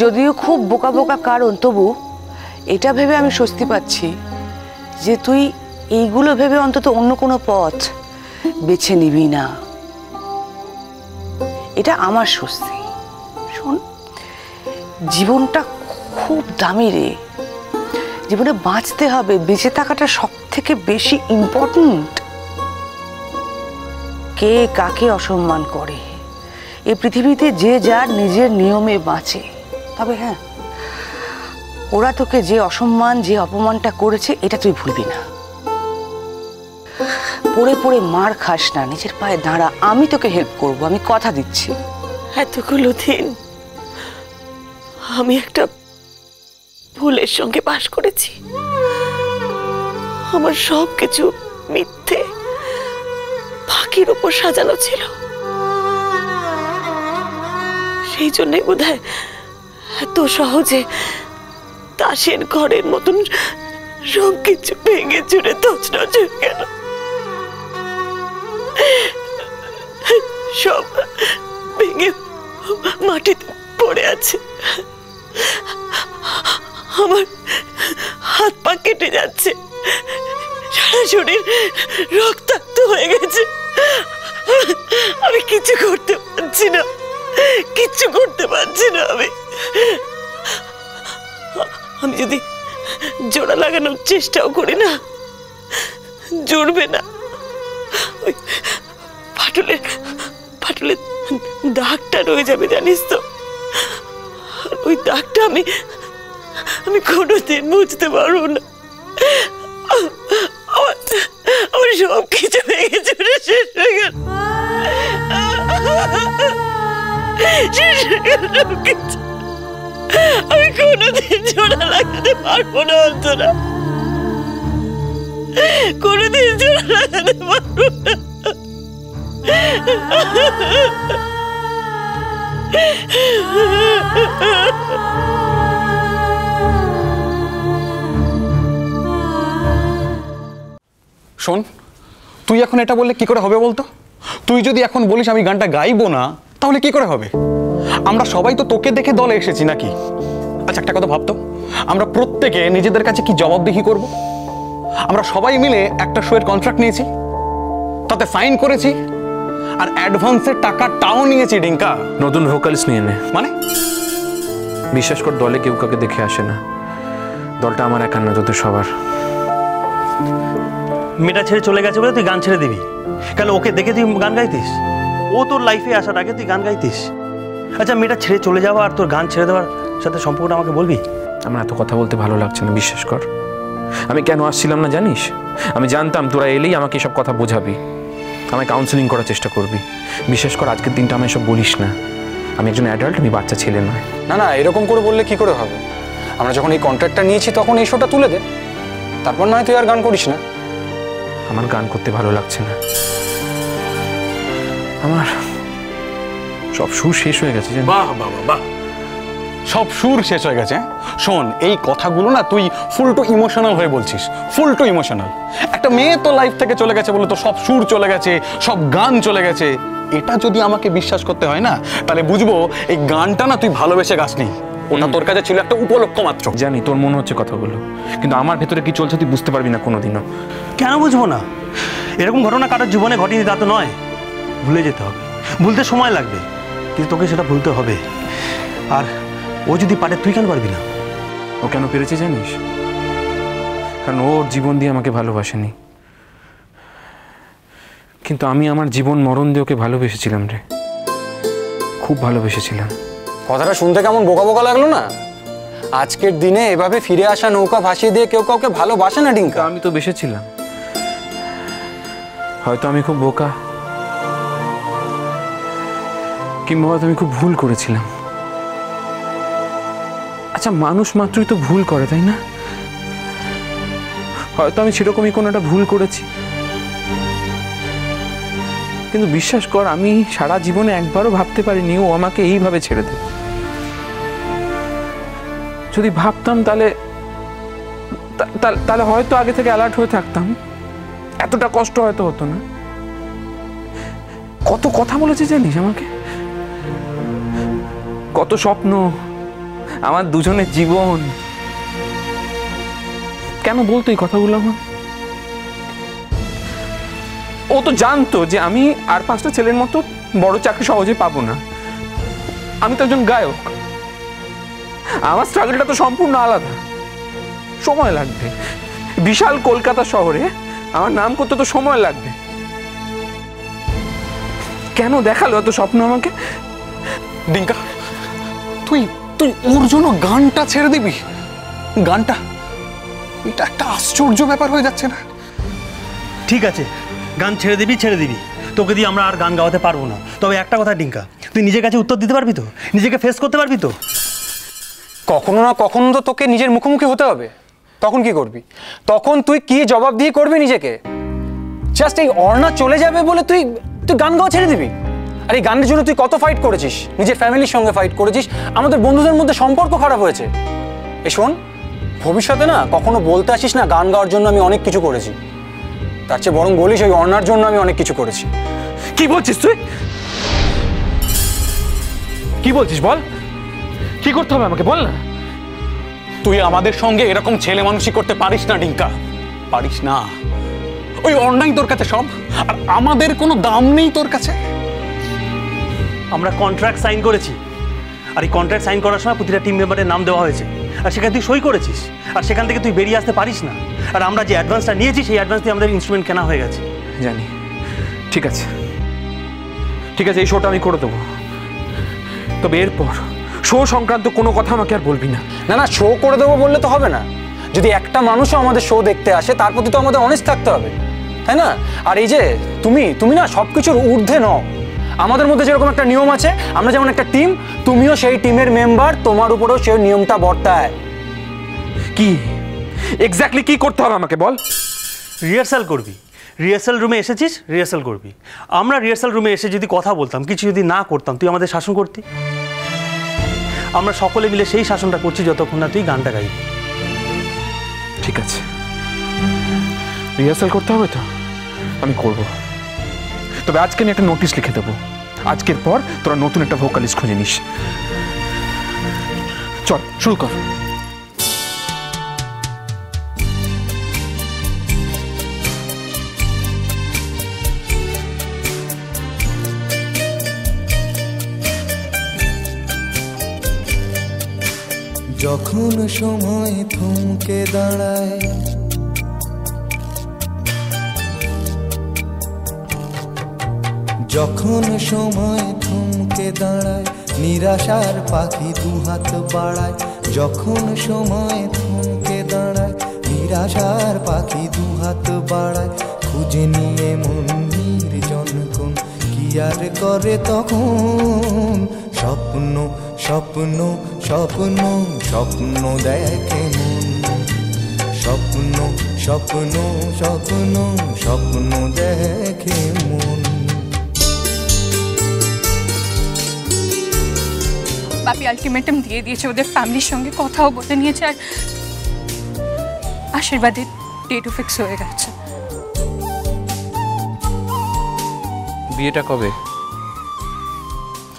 যদিও খুব বোকা বোকা কারণ, তবু এটা ভেবে আমি স্বস্তি পাচ্ছি যে তুই এইগুলো ভেবে অন্তত অন্য কোনো পথ বেছে নিবি না। এটা আমার স্বস্তি। শোন, জীবনটা খুব দামি রে, জীবনে বাঁচতে হবে, বেঁচে থাকাটা সব থেকে বেশি ইম্পর্টেন্ট। কে কাকে অসম্মান করে, এই পৃথিবীতে যে যার নিজের নিয়মে বাঁচে। তবে হ্যাঁ, ওরা তোকে যে অসম্মান যে অপমানটা করেছে এটা তুই ভুলবি না। পড়ে পড়ে মার খাস না, নিজের পায়ে দাঁড়া, আমি তোকে হেল্প করব, আমি কথা দিচ্ছি। এতগুলো দিন আমি একটা ভুলের সঙ্গে বাস করেছি। আমার সব কিছু মিথ্যে ফাঁকির উপর সাজানো ছিল। সেই জন্যই বোধহয় এত সহজে তাসের ঘরের মতন সব কিছু ভেঙে চুরে তছনছ হয়ে গেল। সব ভেঙে মাটিতে পড়ে আছে। আমার হাত পা কেটে যাচ্ছে, সারা শরীর রক্তাক্ত হয়ে গেছে। আমি কিছু করতে পারছি না, কিচ্ছু করতে পারছি না। আমি যদি জোড়া লাগানোর চেষ্টাও করি না, জুড়বে না। ওই ফাটলের ফাটলের দাগটা রয়ে যাবে, জানিস তো। ওই দাগটা আমি কোনোদিন বুঝতে পারবো না। আমার সব কিছু ভেঙে চুরে শেষ হয়ে গেল, শেষ হয়ে গেল সব কিছু। আমি কোনোদিন জোড়া লাগাতে পারবো না, অন্তরা, কোনোদিন জোড়া লাগাতে পারবো না। শোন, তুই এখন এটা বললে কি করে হবে বলতো? তুই যদি এখন বলিস আমি গানটা গাইবো না, তাহলে কি করে হবে? আমরা সবাই তো তোকে দেখে দলে এসেছি নাকি? আচ্ছা, একটা কথা ভাবতো, আমরা প্রত্যেকে নিজেদের কাছে কি জবাবদিহি করব? আমরা সবাই মিলে একটা শোয়ের কন্ট্রাক্ট নিয়েছি, তাতে সাইন করেছি, আর অ্যাডভান্সের টাকাটাও নিয়েছি। ডিঙ্কা, নতুন ভোকালিস্ট নিয়ে নে। মানে বিশ্বাস কর, দলে কেউ কাউকে দেখে আসে না। দলটা আমার একার না, তোদের সবার। মেয়েটা ছেড়ে চলে গেছে বলে তুই গান ছেড়ে দিবি? কেন, ওকে দেখে তুই গান গাইতিস? ও তোর লাইফে আসার আগে তুই গান গাইতিস। আচ্ছা, মেয়েটা ছেড়ে চলে যাওয়া আর তোর গান ছেড়ে দেওয়ার সাথে সম্পর্কটা আমাকে বলবি? আমার এত কথা বলতে ভালো লাগছে না, বিশ্বাস কর। আমি কেন আসছিলাম না জানিস? আমি জানতাম তোরা এলেই আমাকে এসব কথা বোঝাবি, আমায় কাউন্সেলিং করার চেষ্টা করবি। বিশেষ কর আজকের দিনটা আমি এসব বলিস না। আমি একজন অ্যাডাল্ট, আমি বাচ্চা ছেলে নয়। না না, এরকম করে বললে কি করে হবে? আমরা যখন এই কন্ট্রাক্টটা নিয়েছি তখন এই শোটা তুলে দে, তারপর নয় তুই আর গান করিস না। আমার গান করতে ভালো লাগছে না, আমার সব সুর শেষ হয়ে গেছে। বাহ বাহ বাহ, সব সুর শেষ হয়ে গেছে। শোন, এই কথাগুলো না তুই ফুল টু ইমোশনাল হয়ে বলছিস, ফুল টু ইমোশনাল। একটা মেয়ে তো লাইফ থেকে চলে গেছে বলে তো সব সুর চলে গেছে, সব গান চলে গেছে। এটা যদি আমাকে বিশ্বাস করতে হয় না, তাহলে বুঝবো এই গানটা না তুই ভালোবেসে গাসনি, ওটা তোর কাছে ছিল একটা উপলক্ষ মাত্র। জানি তোর মনে হচ্ছে কথাগুলো, কিন্তু আমার ভেতরে কি চলছে তুই বুঝতে পারবি না কোনোদিনও। কেন বুঝবো না? এরকম ঘটনা কারোর জীবনে ঘটেনি তা তো নয়। ভুলে যেতে হবে, ভুলতে সময় লাগবে, কিন্তু তোকে সেটা ভুলতে হবে। আর ও যদি পারে, তুই কেন পারবি না? ও কেন পেরেছে জানিস? কারণ ওর জীবন দিয়ে আমাকে ভালোবাসেনি, কিন্তু আমি আমার জীবন মরণ দিয়ে ওকে ভালোবেসেছিলাম রে, খুব ভালোবেসেছিলাম। কথাটা শুনতে কেমন বোকা বোকা লাগলো না? আজকের দিনে এভাবে ফিরে আসা নৌকা ভাসিয়ে দিয়ে কেউ কাউকে ভালোবাসে না ডিঙ্কা। আমি তো বেসেছিলাম, হয়তো আমি খুব বোকা, কিংবা হয়তো আমি খুব ভুল করেছিলাম। আচ্ছা, মানুষ মাত্রই তো ভুল করে, তাই না? হয়তো আমি সেরকমই কোনো একটা ভুল করেছি, কিন্তু বিশ্বাস কর, আমি সারা জীবনে একবারও ভাবতে পারিনি ও আমাকে এইভাবে ছেড়ে দেবে। যদি ভাবতাম তাহলে তাহলে হয়তো আগে থেকে অ্যালার্ট হয়ে থাকতাম, এতটা কষ্ট হয়তো হতো না। কত কথা বলেছে জানিস আমাকে, কত স্বপ্ন, আমার দুজনের জীবন। কেন বলতো এই কথাগুলো আমার? ও তো জানতো যে আমি আর 5টা ছেলের মতো বড় চাকরি সহজে পাবো না। আমি তো একজন গায়ক, আমার স্ট্রাগলটা তো সম্পূর্ণ আলাদা, সময় লাগবে। বিশাল কলকাতা শহরে আমার নাম করতে তো সময় লাগবে। কেন দেখালো এত স্বপ্ন আমাকে? ডিঙ্কা, তুই তুই ওর জন্য গানটা ছেড়ে দিবি? গানটা, এটা একটা আশ্চর্য ব্যাপার হয়ে যাচ্ছে না? ঠিক আছে, গান ছেড়ে দিবি, তোকে দিয়ে আমরা আর গান গাওয়াতে পারবো না। তবে একটা কথা ডিঙ্কা, তুই নিজের কাছে উত্তর দিতে পারবি তো? নিজেকে ফেস করতে পারবি তো? কখনো না কখনো তো তোকে নিজের মুখোমুখি হতে হবে। তখন কি করবি? তখন তুই কি জবাবদিহি করবি নিজেকে? জাস্ট এই অর্ণা চলে যাবে বলে তুই তুই গান গাওয়া ছেড়ে দিবি? আর এই গানের জন্য তুই কত ফাইট করেছিস, নিজের ফ্যামিলির সঙ্গে ফাইট করেছিস, আমাদের বন্ধুদের মধ্যে সম্পর্ক খারাপ হয়েছে। এ শোন, ভবিষ্যতে না কখনো বলতে আসিস না গান গাওয়ার জন্য আমি অনেক কিছু করেছি। তার চেয়ে বরং বলিস ওই অর্ণার জন্য আমি অনেক কিছু করেছি। কি বলছিস তুই? কি বলছিস বল? কি করতে হবে আমাকে বল না। তুই আমাদের সঙ্গে এরকম ছেলে মানুষই করতে পারিস না ডিঙ্কা, পারিস না। ওই অন্যায় তোর কাছে সব, আর আমাদের কোনো দাম নেই তোর কাছে। আমরা কন্ট্রাক্ট সাইন করেছি, আর এই কন্ট্রাক্ট সাইন করার সময় প্রতিটা টিম মেম্বারের নাম দেওয়া হয়েছে, আর সেখানে তুই সই করেছিস, আর সেখান থেকে তুই বেরিয়ে আসতে পারিস না। আর আমরা যে অ্যাডভান্সটা নিয়েছি সেই অ্যাডভান্স দিয়ে আমাদের ইনস্ট্রুমেন্ট কেনা হয়ে গেছে। জানি, ঠিক আছে ঠিক আছে, এই শোটা আমি করে দেবো। তবে এরপর শো সংক্রান্ত কোনো কথা আমাকে আর বলবি না। না না, শো করে দেবো বললে তো হবে না। যদি একটা মানুষও আমাদের শো দেখতে আসে তার প্রতি তো আমাদের অনেস্ট থাকতে হবে, তাই না? আর এই যে তুমি না সব কিছুর ঊর্ধ্বে নও। আমাদের মধ্যে যেরকম একটা নিয়ম আছে, আমরা যেমন একটা টিম, তুমিও সেই টিমের মেম্বার, তোমার উপরেও সেই নিয়মটা বর্তায়। কি এক্স্যাক্টলি কি করতে হবে আমাকে বল? রিহার্সাল করবি, রিহার্সাল রুমে এসেছিস, রিহার্সাল করবি। আমরা রিহার্সাল রুমে এসে যদি কথা বলতাম, কিছু যদি না করতাম, তুই আমাদের শাসন করতি। আমরা সকলে মিলে সেই শাসনটা করছি যতক্ষণ না তুই গানটা গাইবি। ঠিক আছে, রিহার্সাল করতে হবে তো আমি করব। তবে আজকে আমি একটা নোটিশ লিখে দেবো, আজকের পর তোরা নতুন একটা ভোকালিস্ট খুঁজে নিস। চল শুরু কর। যখন সময় থমকে দাঁড়ায়, যখন সময় থমকে দাঁড়ায়, নিরাশার পাখি দুহাত বাড়ায়। যখন সময় থমকে দাঁড়ায়, নিরাশার পাখি দুহাত বাড়ায়। খুঁজে নিয়ে মন নির্জন কোন কি আর করে তখন। স্বপ্ন স্বপ্ন স্বপ্ন স্বপ্ন দেখে মন। স্বপ্ন স্বপ্ন স্বপ্ন স্বপ্ন দেখে মন। বাপি আলটিমেটাম দিয়ে দিয়েছে, ওদের ফ্যামিলির সঙ্গে কথাও বলে নিয়েছে, আর আশীর্বাদের ডেটও ফিক্স হয়ে গেছে। বিয়েটা কবে?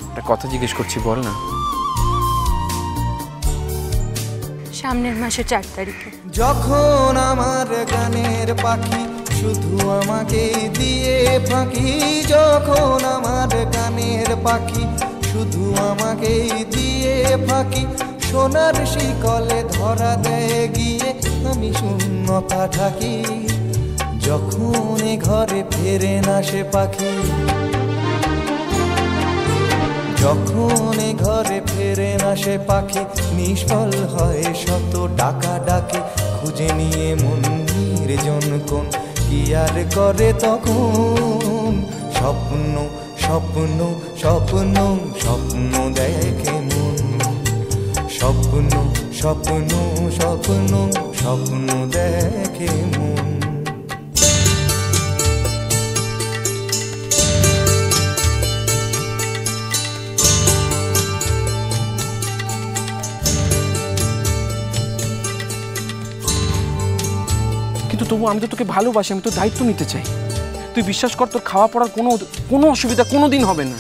একটা কথা জিজ্ঞেস করছি, বল না। সামনের মাসে 4 তারিখে। যখন আমার গানের পাখি শুধু আমাকে দিয়ে ফাঁকি। যখন আমার গানের পাখি শুধু আমাকে দিয়ে ফাঁকি। সোনার শিকলে ধরা দেয় গিয়ে আমি শূন্যতা থাকি। যখন ঘরে ফেরে না সে পাখি, যখন ঘরে ফেরে না সে পাখি। নিষ্ফল হয় শত ডাকা ডাকি। খুঁজে নিয়ে মন নির্জন কোন কি আর করে তখন। স্বপ্ন স্বপ্ন স্বপ্ন স্বপ্ন দেখে মন। স্বপ্ন স্বপ্ন স্বপ্ন স্বপ্ন দেখে মন। কিন্তু তবু আমি তো তোকে ভালোবাসি, আমি তো দায়িত্ব নিতে চাই। তুই বিশ্বাস কর, তোর খাওয়া পড়ার কোনো অসুবিধা কোনো দিন হবে না।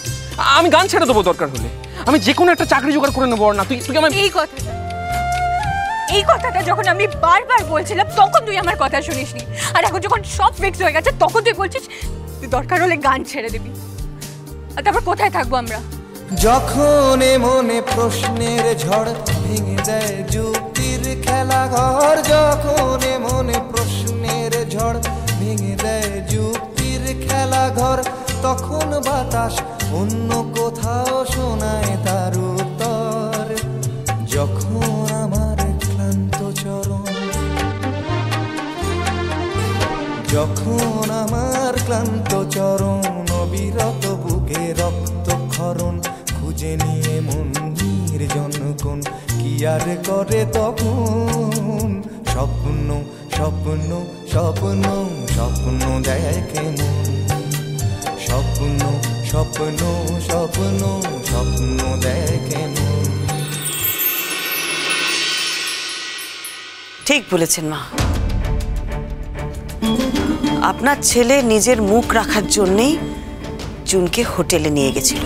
আমি গান ছেড়ে দেবো দরকার হলে। আমি যে কোনো একটা চাকরি জোগাড় করে নেবো না। তুই আমার এই কথাটা যখন আমি বারবার বলছিলাম তখন তুই আমার কথা শুনিসনি, আর এখন যখন সব ফিক্স হয়ে গেছে তখন তুই বলছিস তুই দরকার হলে গান ছেড়ে দিবি। আর তারপর কোথায় থাকবো আমরা? যখন মনে প্রশ্নের ঝড় ভেঙে দেয় যুক্তির খেলা ঘর, যখন মনে প্রশ্নের ঝড় ভেঙে দেয় যুক্তির খেলা ঘর, তখন বাতাস অন্য কোথাও শোনায় তার উত্তর। যখন আমার ক্লান্ত চরণ, যখন আমার ক্লান্ত চরণ অবিরত বুকে রক্তক্ষরণ, খুঁজে নিয়ে মন নির্জন কোন কি আর করে তখন। স্বপ্ন স্বপ্ন স্বপ্ন স্বপ্ন দেখে মন, স্বপ্ন স্বপ্ন স্বপ্ন স্বপ্ন দেখে মন। ঠিক বলেছেন মা। আপনার ছেলে নিজের মুখ রাখার জন্যেই জুনকে হোটেলে নিয়ে গেছিল।